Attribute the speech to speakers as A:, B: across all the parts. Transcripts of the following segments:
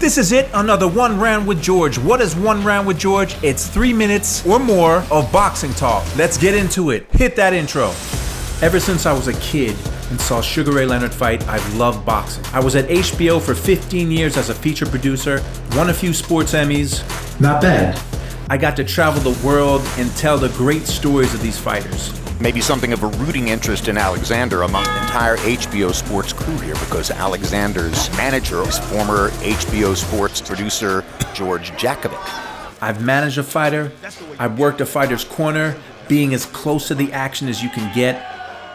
A: This is it, another One Round with George. What is One Round with George? It's 3 minutes or more of boxing talk. Let's get into it. Hit that intro. Ever since I was a kid and saw Sugar Ray Leonard fight, I've loved boxing. I was at HBO for 15 years as a feature producer, won a few sports Emmys.
B: Not bad.
A: I got to travel the world and tell the great stories of these fighters.
C: Maybe something of a rooting interest in Alexander among the entire HBO Sports crew here, because Alexander's manager is former HBO Sports producer George Jakovic.
A: I've managed a fighter. I've worked a fighter's corner, being as close to the action as you can get.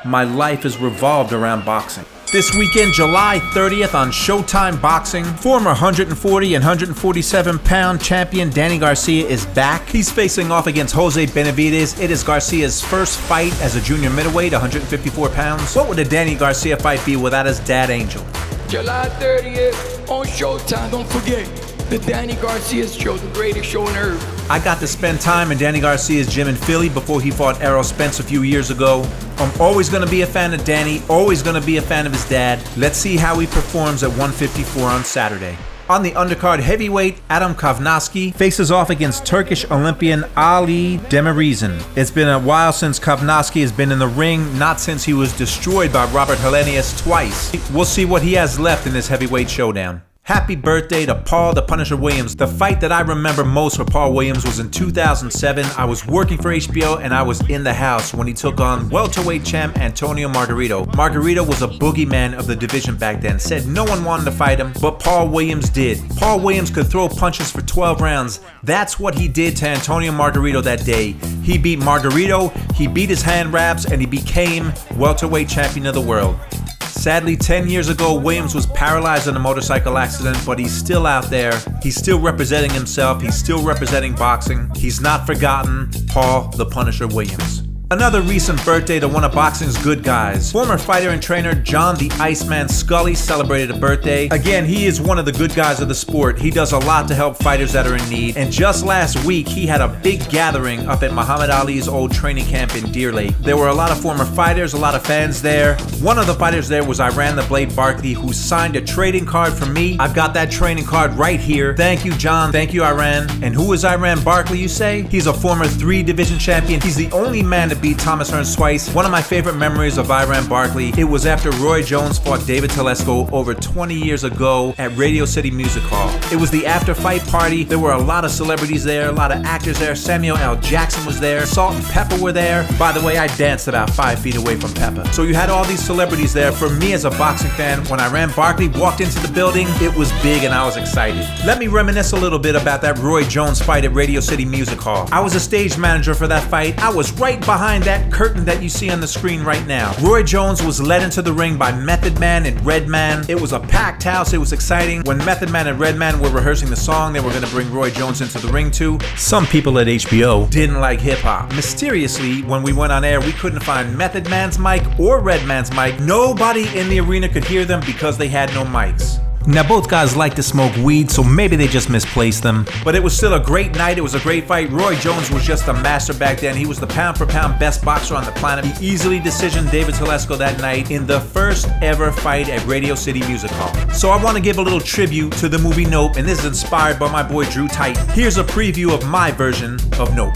A: My life has revolved around boxing. This weekend, July 30th on Showtime Boxing, former 140 and 147-pound champion Danny Garcia is back. He's facing off against Jose Benavidez. It is Garcia's first fight as a junior middleweight, 154 pounds. What would a Danny Garcia fight be without his dad, Angel?
D: July 30th on Showtime. Don't forget the Danny Garcia show, the greatest show on earth.
A: I got to spend time in Danny Garcia's gym in Philly before he fought Errol Spence a few years ago. I'm always going to be a fan of Danny, always going to be a fan of his dad. Let's see how he performs at 154 on Saturday. On the undercard heavyweight, Adam Kovnasky faces off against Turkish Olympian Ali Demirizin. It's been a while since Kovnasky has been in the ring, not since he was destroyed by Robert Helenius twice. We'll see what he has left in this heavyweight showdown. Happy birthday to Paul the Punisher Williams. The fight that I remember most for Paul Williams was in 2007. I was working for HBO and I was in the house when he took on welterweight champ Antonio Margarito. Margarito was a boogeyman of the division back then. Said no one wanted to fight him, but Paul Williams did. Paul Williams could throw punches for 12 rounds. That's what he did to Antonio Margarito that day. He beat Margarito, he beat his hand wraps, and he became welterweight champion of the world. Sadly, 10 years ago, Williams was paralyzed in a motorcycle accident, but he's still out there. He's still representing himself. He's still representing boxing. He's not forgotten. Paul the Punisher Williams. Another recent birthday to one of boxing's good guys. Former fighter and trainer John the Iceman Scully celebrated a birthday. Again, he is one of the good guys of the sport. He does a lot to help fighters that are in need. And just last week, he had a big gathering up at Muhammad Ali's old training camp in Deer Lake. There were a lot of former fighters, a lot of fans there. One of the fighters there was Iran the Blade Barkley, who signed a trading card for me. I've got that trading card right here. Thank you, John. Thank you, Iran. And who is Iran Barkley, you say? He's a former 3-division champion. He's the only man to beat Thomas Hearns twice. One of my favorite memories of Iran Barkley, it was after Roy Jones fought David Telesco over 20 years ago at Radio City Music Hall. It was the after-fight party. There were a lot of celebrities there, a lot of actors there. Samuel L. Jackson was there. Salt and Pepper were there. By the way, I danced about 5 feet away from Pepper. So you had all these celebrities there. For me as a boxing fan, when Iran Barkley walked into the building, it was big and I was excited. Let me reminisce a little bit about that Roy Jones fight at Radio City Music Hall. I was a stage manager for that fight. I was right behind that curtain that you see on the screen right now. Roy Jones was led into the ring by Method Man and Redman. It was a packed house. It was exciting. When Method Man and Redman were rehearsing the song they were going to bring Roy Jones into the ring to, some people at HBO didn't like hip-hop. Mysteriously, when we went on air, we couldn't find Method Man's mic or Redman's mic. Nobody in the arena could hear them because they had no mics. Now, both guys like to smoke weed, so maybe they just misplaced them. But it was still a great night. It was a great fight. Roy Jones was just a master back then. He was the pound-for-pound best boxer on the planet. He easily decisioned David Telesco that night in the first ever fight at Radio City Music Hall. So I want to give a little tribute to the movie Nope, and this is inspired by my boy Drew Tight. Here's a preview of my version of Nope.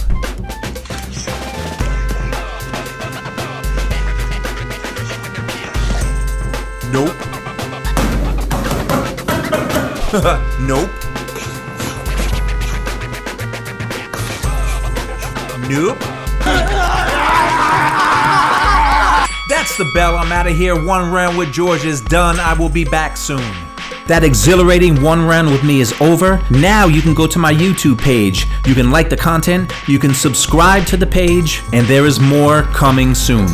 A: Nope. Nope. Nope. That's the bell. I'm out of here. One Round with George is done. I will be back soon. That exhilarating one round with me is over. Now you can go to my YouTube page. You can like the content, you can subscribe to the page, and there is more coming soon.